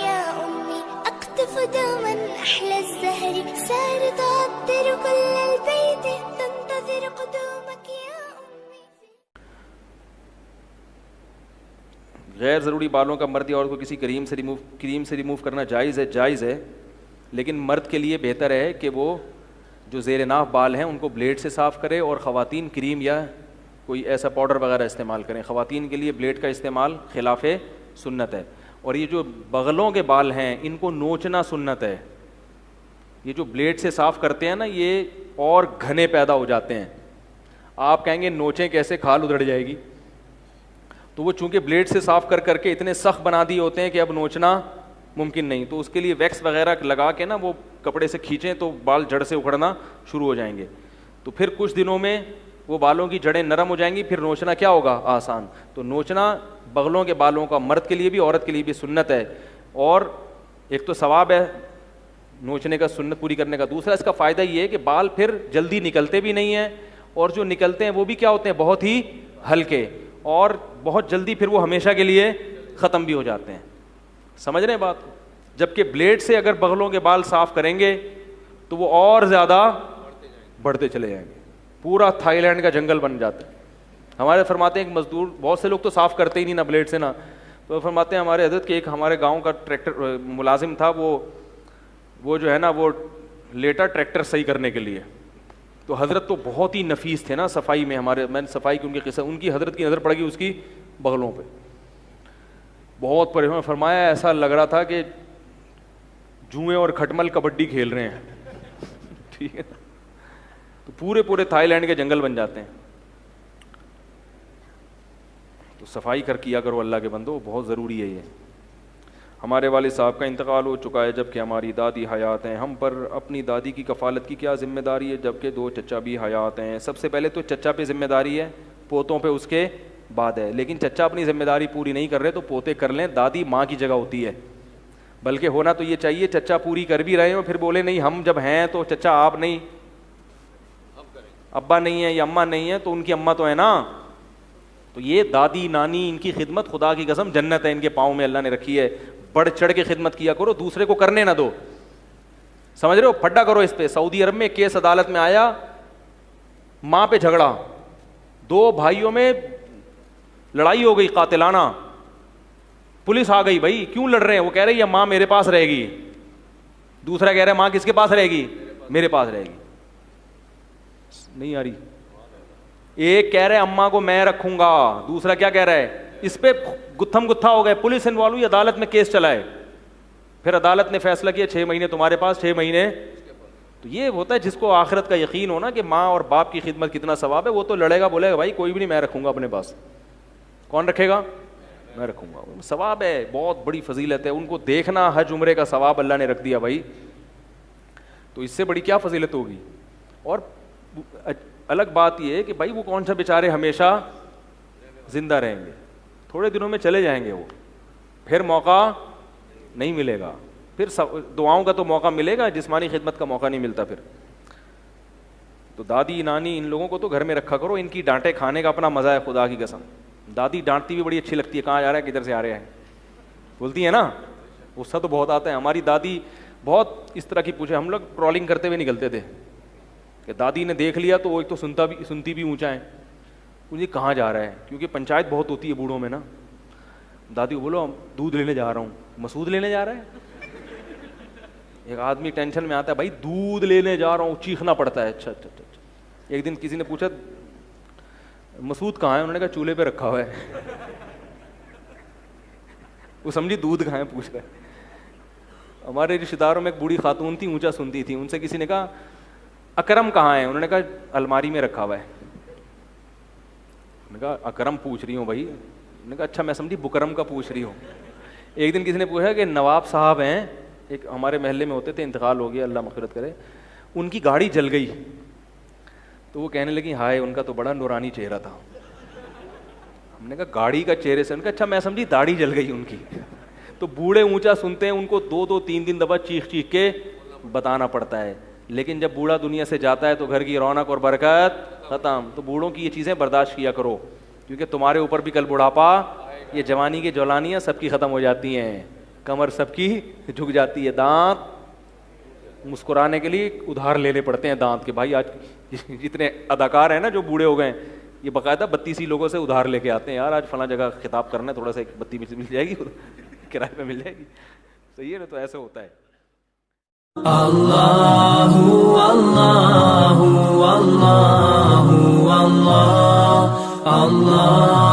يا أمي أقطف دوما أحلى الزهر سار تعطر كل البيت تنتظر قدومك يا أمي. غیر ضروری بالوں کا مرد یا عورت کو کسی کریم سے ریموو کرنا جائز ہے، لیکن مرد کے لیے بہتر ہے کہ وہ جو زیر ناف بال ہیں ان کو بلیڈ سے صاف کرے، اور خواتین کریم یا کوئی ایسا پاؤڈر وغیرہ استعمال کریں. خواتین کے لیے بلیڈ کا استعمال خلاف سنت ہے. اور یہ جو بغلوں کے بال ہیں ان کو نوچنا سنت ہے. یہ جو بلیڈ سے صاف کرتے ہیں نا یہ اور گھنے پیدا ہو جاتے ہیں. آپ کہیں گے نوچیں کیسے، کھال ادھڑ جائے گی. تو وہ چونکہ بلیڈ سے صاف کر کے اتنے سخت بنا دیے ہوتے ہیں کہ اب نوچنا ممکن نہیں. تو اس کے لیے ویکس وغیرہ لگا کے نا وہ کپڑے سے کھینچیں تو بال جڑ سے اکھڑنا شروع ہو جائیں گے. تو پھر کچھ دنوں میں وہ بالوں کی جڑیں نرم ہو جائیں گی، پھر نوچنا کیا ہوگا، آسان. تو نوچنا بغلوں کے بالوں کا مرد کے لیے بھی عورت کے لیے بھی سنت ہے. اور ایک تو ثواب ہے نوچنے کا، سنت پوری کرنے کا. دوسرا اس کا فائدہ یہ ہے کہ بال پھر جلدی نکلتے بھی نہیں ہیں، اور جو نکلتے ہیں وہ بھی کیا ہوتے ہیں، بہت ہی ہلکے، اور بہت جلدی پھر وہ ہمیشہ کے لیے ختم بھی ہو جاتے ہیں. سمجھ رہے ہیں بات کو؟ جبکہ بلیڈ سے اگر بغلوں کے بال صاف کریں گے تو وہ اور زیادہ بڑھتے چلے جائیں گے، پورا تھائی لینڈ کا جنگل بن جاتا ہے. ہمارے فرماتے ہیں ایک مزدور، بہت سے لوگ تو صاف کرتے ہی نہیں نہ بلیڈ سے نہ، تو فرماتے ہیں ہمارے حضرت کے ایک ہمارے گاؤں کا ٹریکٹر ملازم تھا، وہ جو ہے نا وہ لیٹا ٹریکٹر صحیح کرنے کے لیے. تو حضرت تو بہت ہی نفیس تھے نا صفائی میں، میں نے صفائی کی ان کی قصہ، ان کی حضرت کی نظر پڑ گئی اس کی بغلوں پہ، بہت پریشان. فرمایا ایسا لگ رہا تھا کہ جوئیں اور کھٹمل کبڈی کھیل رہے ہیں. ٹھیک ہے، تو پورے تھائی لینڈ کے جنگل بن جاتے ہیں. تو صفائی کیا کرو اللہ کے بندو، بہت ضروری ہے یہ. ہمارے والد صاحب کا انتقال ہو چکا ہے جبکہ ہماری دادی حیات ہیں. ہم پر اپنی دادی کی کفالت کی کیا ذمہ داری ہے جبکہ 2 چچا بھی حیات ہیں؟ سب سے پہلے تو چچا پہ ذمہ داری ہے، پوتوں پہ اس کے بعد ہے. لیکن چچا اپنی ذمہ داری پوری نہیں کر رہے تو پوتے کر لیں. دادی ماں کی جگہ ہوتی ہے، بلکہ ہونا تو یہ چاہیے چچا پوری کر بھی رہے ہوں پھر بولے نہیں ہم جب ہیں تو چچا آپ نہیں، ابا نہیں ہے یا اماں نہیں ہے تو ان کی اماں تو ہے نا. تو یہ دادی نانی ان کی خدمت خدا کی قسم جنت ہے ان کے پاؤں میں اللہ نے رکھی ہے. بڑھ چڑھ کے خدمت کیا کرو، دوسرے کو کرنے نہ دو. سمجھ رہے ہو، پھڈا کرو اس پہ. سعودی عرب میں کیس عدالت میں آیا، ماں پہ جھگڑا، 2 بھائیوں میں لڑائی ہو گئی قاتلانہ. پولیس آ گئی، بھائی کیوں لڑ رہے ہیں؟ وہ کہہ رہے یہ ماں میرے پاس رہے گی. دوسرا کہہ رہا ہے ماں کس کے پاس رہے گی؟ میرے پاس رہے گی. نہیں آ رہی. ایک کہہ رہے اماں کو میں رکھوں گا، دوسرا کیا کہہ رہا ہے؟ اس پہ گتھم گتھا ہو گئے. پولیس انوالو ہوئی، عدالت میں کیس چلائے. پھر عدالت نے فیصلہ کیا 6 مہینے تمہارے پاس، 6 مہینے. تو یہ ہوتا ہے جس کو آخرت کا یقین ہونا کہ ماں اور باپ کی خدمت کتنا ثواب ہے، وہ تو لڑے گا، بولے گا بھائی کوئی بھی نہیں میں رکھوں گا اپنے پاس. کون رکھے گا؟ میں رکھوں گا. ثواب ہے، بہت بڑی فضیلت ہے. ان کو دیکھنا حج عمرے کا ثواب اللہ نے رکھ دیا بھائی. تو اس سے بڑی کیا فضیلت ہوگی؟ اور الگ بات یہ ہے کہ بھائی وہ کون سا بیچارے ہمیشہ زندہ رہیں گے، تھوڑے دنوں میں چلے جائیں گے وہ، پھر موقع نہیں ملے گا. پھر دعاؤں کا تو موقع ملے گا، جسمانی خدمت کا موقع نہیں ملتا پھر. تو دادی نانی ان لوگوں کو تو گھر میں رکھا کرو. ان کی ڈانٹے کھانے کا اپنا مزہ ہے خدا کی قسم. دادی ڈانٹتی بھی بڑی اچھی لگتی ہے، کہاں جا رہا ہے کدھر سے آ رہے ہیں بولتی ہے نا، غصہ تو بہت آتا ہے. ہماری دادی بہت اس طرح کی پوچھے، ہم لوگ ٹرالنگ کرتے ہوئے نکلتے تھے کہ دادی نے دیکھ لیا تو وہ ایک تو سنتی بھی اونچا ہے، مجھے کہاں جا رہا ہے، کیونکہ پنچایت بہت ہوتی ہے بوڑھوں میں نا. دادی کو بولو دودھ لینے جا رہا ہوں. مسعود لینے جا رہا ہے؟ ایک آدمی ٹینشن میں آتا ہے بھائی دودھ لینے جا رہا ہوں، چیخنا پڑتا ہے. اچھا. ایک دن کسی نے پوچھا مسعود کہاں ہے؟ انہوں نے کہا چولہے پہ رکھا ہوا ہے. وہ سمجھی دودھ کہاں ہے پوچھ رہا ہے. ہمارے رشتے داروں میں ایک بوڑھی خاتون تھی، اونچا سنتی تھی. ان سے کسی نے کہا اکرم کہاں ہے؟ انہوں نے کہا الماری میں رکھا ہوا ہے. نے کہا اکرم پوچھ رہی ہوں بھائی. انہوں نے کہا اچھا میں سمجھی بکرم کا پوچھ رہی ہوں. ایک دن کسی نے پوچھا کہ نواب صاحب ہیں، ایک ہمارے محلے میں ہوتے تھے، انتقال ہو گیا اللہ مغفرت کرے، ان کی گاڑی جل گئی. تو وہ کہنے لگی ہائے ان کا تو بڑا نورانی چہرہ تھا. ہم نے کہا گاڑی کا چہرے سے؟ ان کا اچھا میں سمجھی داڑھی جل گئی ان کی. تو بوڑھے اونچا سنتے ہیں، ان کو 2-3 دفعہ چیخ کے بتانا پڑتا ہے. لیکن جب بوڑھا دنیا سے جاتا ہے تو گھر کی رونق اور برکت ختم. تو بوڑھوں کی یہ چیزیں برداشت کیا کرو، کیونکہ تمہارے اوپر بھی کل بڑھاپا، یہ جوانی کی جولانیاں سب کی ختم ہو جاتی ہیں. کمر سب کی جھک جاتی ہے, دانت مسکرانے کے لیے ادھار لینے پڑتے ہیں دانت کے. بھائی آج جتنے اداکار ہیں نا جو بوڑھے ہو گئے ہیں, یہ باقاعدہ 32 لوگوں سے ادھار لے کے آتے ہیں, یار آج فلاں جگہ خطاب کرنا ہے, تھوڑا سا ایک بتی مل جائے گی, کرائے پہ مل جائے گی. صحیح ہے نا, تو ایسا ہوتا ہے. اللہ اللہ اللہ اللہ اللہ